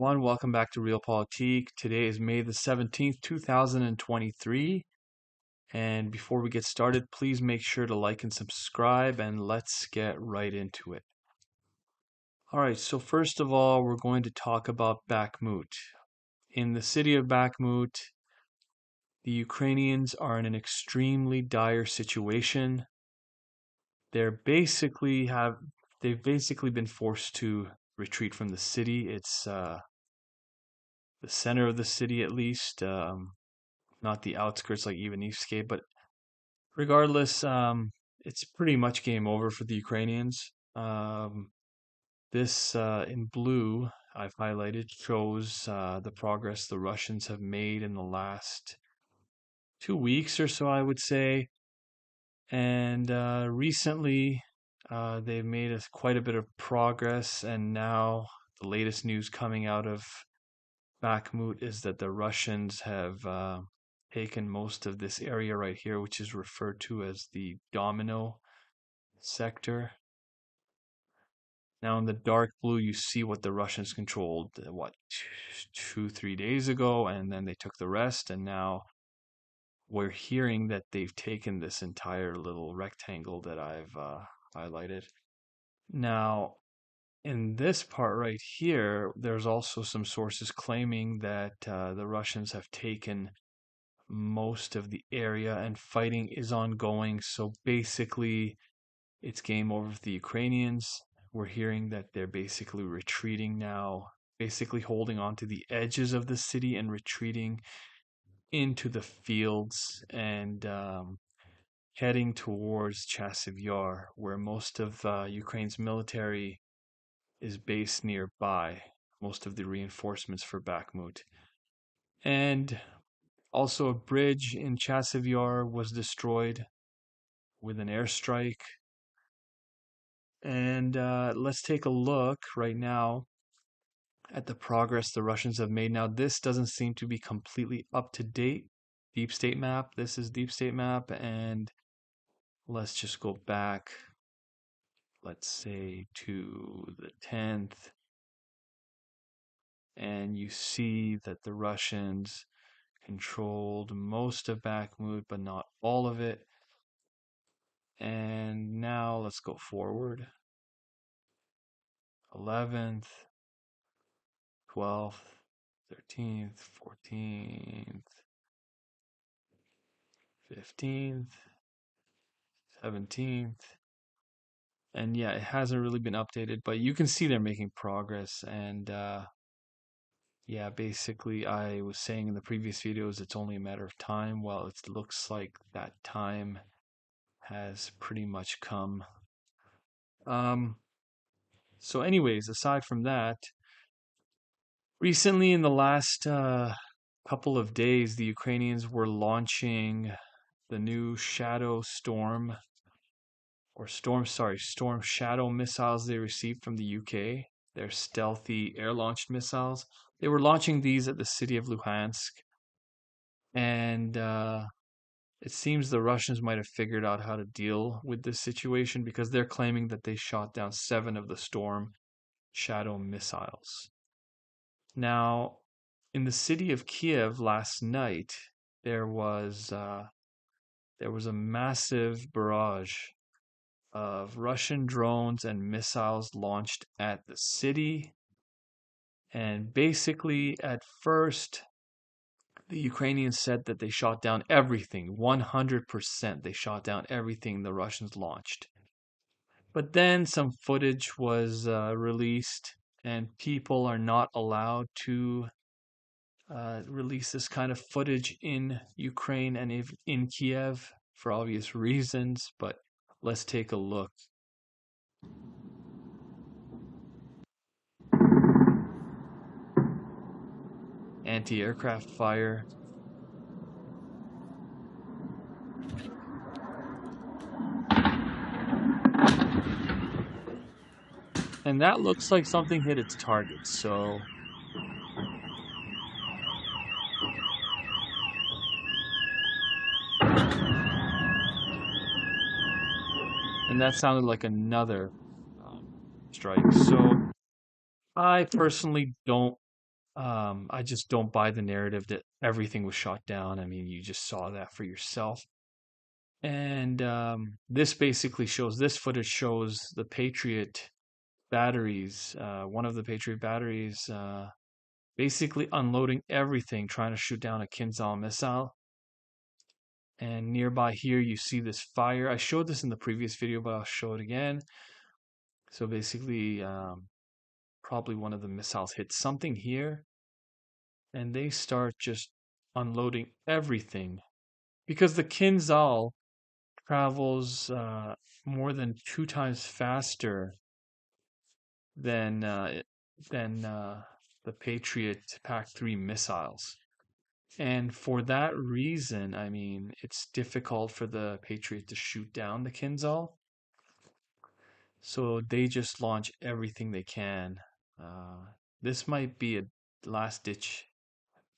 Everyone, welcome back to Realpolitik. Today is May the 17th, 2023. And before we get started, please make sure to like and subscribe, and let's get right into it. All right, so first of all, we're going to talk about Bakhmut. In the city of Bakhmut, the Ukrainians are in an extremely dire situation. They've basically been forced to retreat from the city. It's the center of the city, at least. Not the outskirts like Ivanivske, but regardless, it's pretty much game over for the Ukrainians. This in blue I've highlighted shows the progress the Russians have made in the last 2 weeks or so, I would say. And recently, they've made quite a bit of progress, and now the latest news coming out of Bakhmut is that the Russians have taken most of this area right here, which is referred to as the Domino sector. Now in the dark blue, you see what the Russians controlled, 3 days ago, and then they took the rest, and now we're hearing that they've taken this entire little rectangle that I've highlighted. Now, in this part right here, there's also some sources claiming that the Russians have taken most of the area and fighting is ongoing. So basically, it's game over for the Ukrainians. We're hearing that they're basically retreating now, basically holding on to the edges of the city and retreating into the fields and heading towards Chasiv Yar, where most of Ukraine's military is based nearby, most of the reinforcements for Bakhmut. And also, a bridge in Chasiv Yar was destroyed with an airstrike. And let's take a look right now at the progress the Russians have made. Now, this doesn't seem to be completely up to date. Deep State map. This is Deep State map. And let's just go back, let's say, to the 10th. And you see that the Russians controlled most of Bakhmut, but not all of it. And now let's go forward. 11th, 12th, 13th, 14th, 15th, 17th. And yeah, it hasn't really been updated, but you can see they're making progress. And yeah, basically, I was saying in the previous videos, it's only a matter of time. Well, it looks like that time has pretty much come. So anyways, aside from that, recently in the last couple of days, the Ukrainians were launching the new Storm Shadow missiles they received from the UK. They're stealthy air-launched missiles. They were launching these at the city of Luhansk. And it seems the Russians might have figured out how to deal with this situation because they're claiming that they shot down 7 of the Storm Shadow missiles. Now, in the city of Kiev last night, there was a massive barrage of Russian drones and missiles launched at the city. And basically, at first, the Ukrainians said that they shot down everything, 100%. They shot down everything the Russians launched. But then some footage was released, and people are not allowed to release this kind of footage in Ukraine and in Kiev for obvious reasons. But let's take a look. Anti-aircraft fire. And that looks like something hit its target, so and that sounded like another strike. So I personally don't I just don't buy the narrative that everything was shot down. I mean, you just saw that for yourself. And this footage shows the Patriot batteries, one of the Patriot batteries, basically unloading everything, trying to shoot down a Kinzhal missile. And nearby here, you see this fire. I showed this in the previous video, but I'll show it again. So basically, probably one of the missiles hit something here, and they start just unloading everything because the Kinzhal travels more than 2 times faster than the Patriot PAC-3 missiles. And for that reason, I mean, it's difficult for the Patriot to shoot down the Kinzhal. So they just launch everything they can. Uh, this might be a last-ditch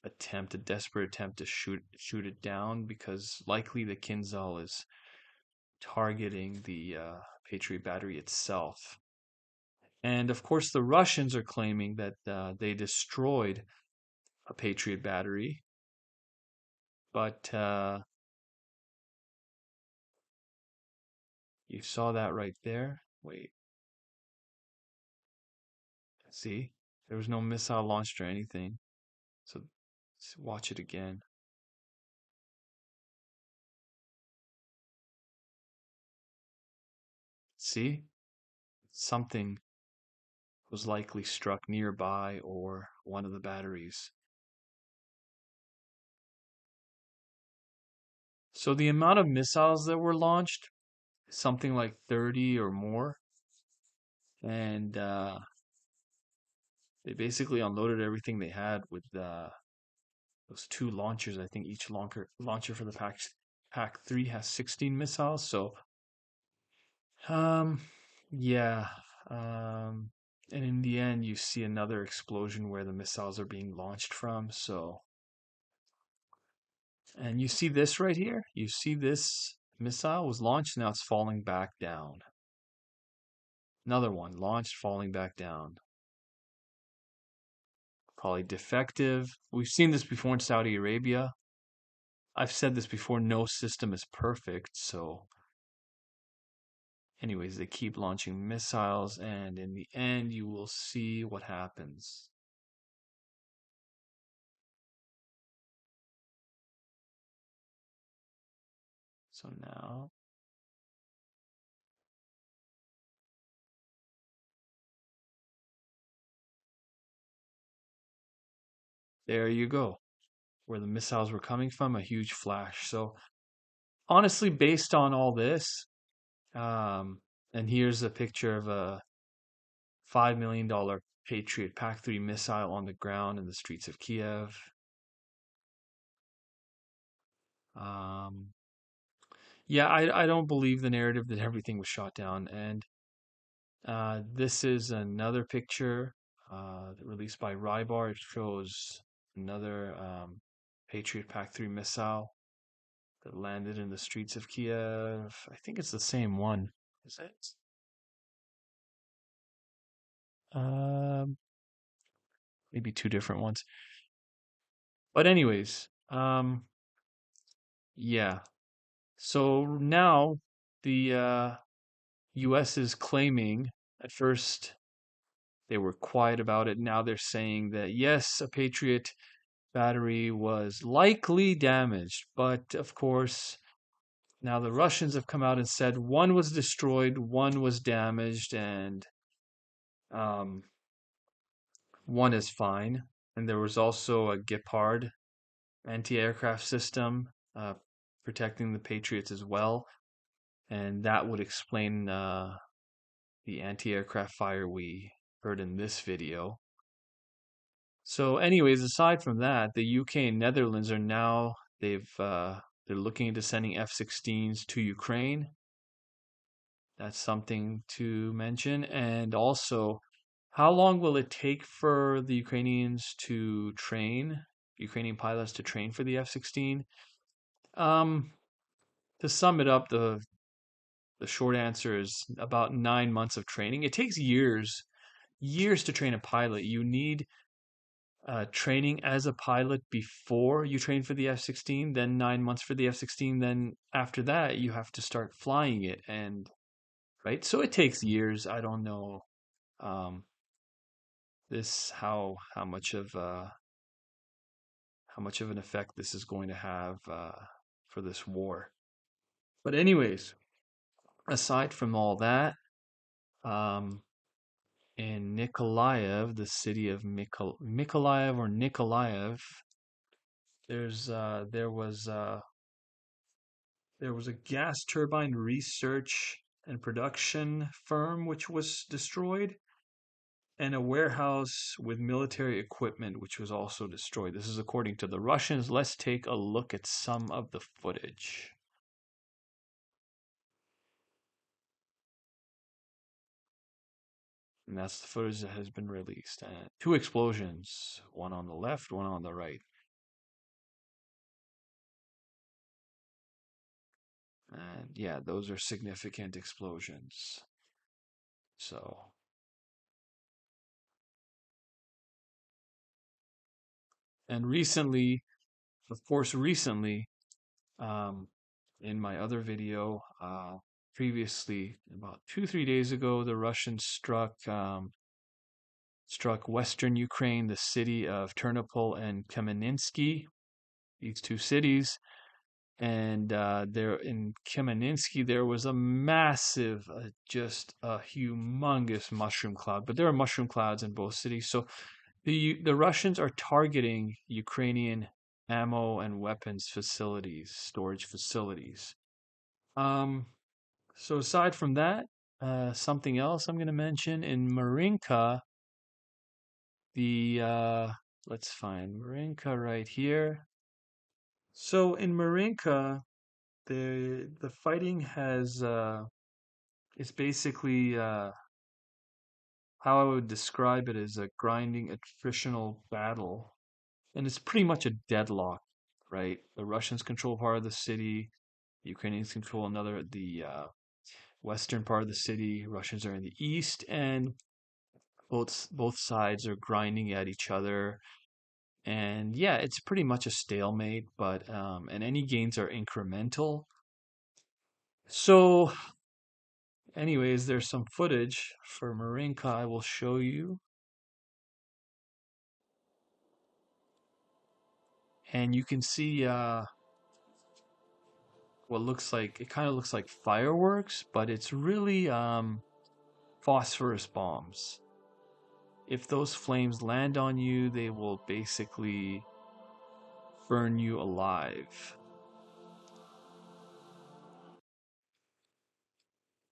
attempt, a desperate attempt to shoot it down because likely the Kinzhal is targeting the Patriot battery itself. And of course, the Russians are claiming that they destroyed a Patriot battery, but you saw that right there. Wait, see, there was no missile launched or anything. So let's watch it again. See, something was likely struck nearby or one of the batteries. So the amount of missiles that were launched, something like 30 or more, and they basically unloaded everything they had with those 2 launchers. I think each launcher for the PAC-3 has 16 missiles. So, um, yeah. Um, and in the end, you see another explosion where the missiles are being launched from. So, and you see this right here. You see this missile was launched. Now it's falling back down. Another one launched, falling back down. Probably defective. We've seen this before in Saudi Arabia. I've said this before, no system is perfect, so anyways, they keep launching missiles, and in the end, you will see what happens. So now, there you go, where the missiles were coming from, a huge flash. So honestly, based on all this, um, and here's a picture of a $5 million Patriot PAC-3 missile on the ground in the streets of Kiev. Um, yeah, I don't believe the narrative that everything was shot down. And this is another picture released by Rybar. It shows another Patriot PAC-3 missile that landed in the streets of Kiev. I think it's the same one. Is it? Um, maybe 2 different ones. But anyways, yeah. So now the U.S. is claiming, at first they were quiet about it. Now they're saying that yes, a Patriot battery was likely damaged, but of course, now the Russians have come out and said one was destroyed, one was damaged, and um, one is fine. And there was also a Gepard anti-aircraft system protecting the Patriots as well, and that would explain the anti-aircraft fire we heard in this video. So, anyways, aside from that, the UK and Netherlands are now they're looking into sending F-16s to Ukraine. That's something to mention. And also, how long will it take for the Ukrainian pilots to train for the F-16? Um, to sum it up, the short answer is about 9 months of training. It takes years to train a pilot. You need training as a pilot before you train for the F-16, then 9 months for the F-16, then after that you have to start flying it, and right, so it takes years. I don't know um, this how much of an effect this is going to have for this war. But anyways, aside from all that, um, in Mykolaiv, the city of Mykolaiv or Nikolaev, there was there was a gas turbine research and production firm which was destroyed, and a warehouse with military equipment which was also destroyed. This is according to the Russians. Let's take a look at some of the footage. And that's the footage that has been released. And two explosions, one on the left, one on the right. And yeah, those are significant explosions. So, and recently, of course, recently, um, in my other video, previously, about 3 days ago, the Russians struck western Ukraine, the city of Ternopil and Kamenetsky, these two cities. And there in Kamenetsky, there was a massive, just a humongous mushroom cloud. But there are mushroom clouds in both cities. So the Russians are targeting Ukrainian ammo and weapons facilities, storage facilities. Um, so aside from that, something else I'm going to mention in Marinka, the let's find Marinka right here. So in Marinka, the fighting has it's basically how I would describe it as a grinding attritional battle, and it's pretty much a deadlock, right? The Russians control part of the city, the Ukrainians control the western part of the city. Russians are in the east, and both sides are grinding at each other. And yeah, it's pretty much a stalemate, but and any gains are incremental. So anyways, there's some footage for Marinka I will show you. And you can see what looks like, it kind of looks like fireworks, but it's really phosphorus bombs. If those flames land on you, they will basically burn you alive.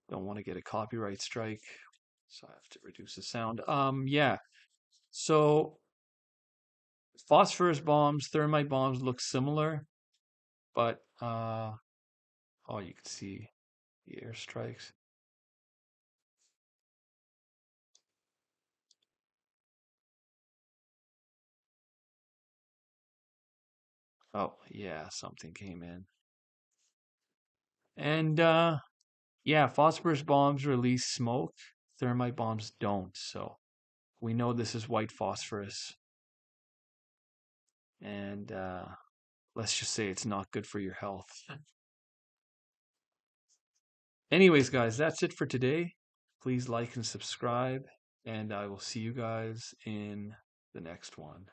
Don't want to get a copyright strike, so I have to reduce the sound. Yeah. So phosphorus bombs, thermite bombs look similar, but oh, you can see the airstrikes. Oh, yeah, something came in. And yeah, phosphorus bombs release smoke, thermite bombs don't. So we know this is white phosphorus. And let's just say it's not good for your health. Anyways, guys, that's it for today. Please like and subscribe, and I will see you guys in the next one.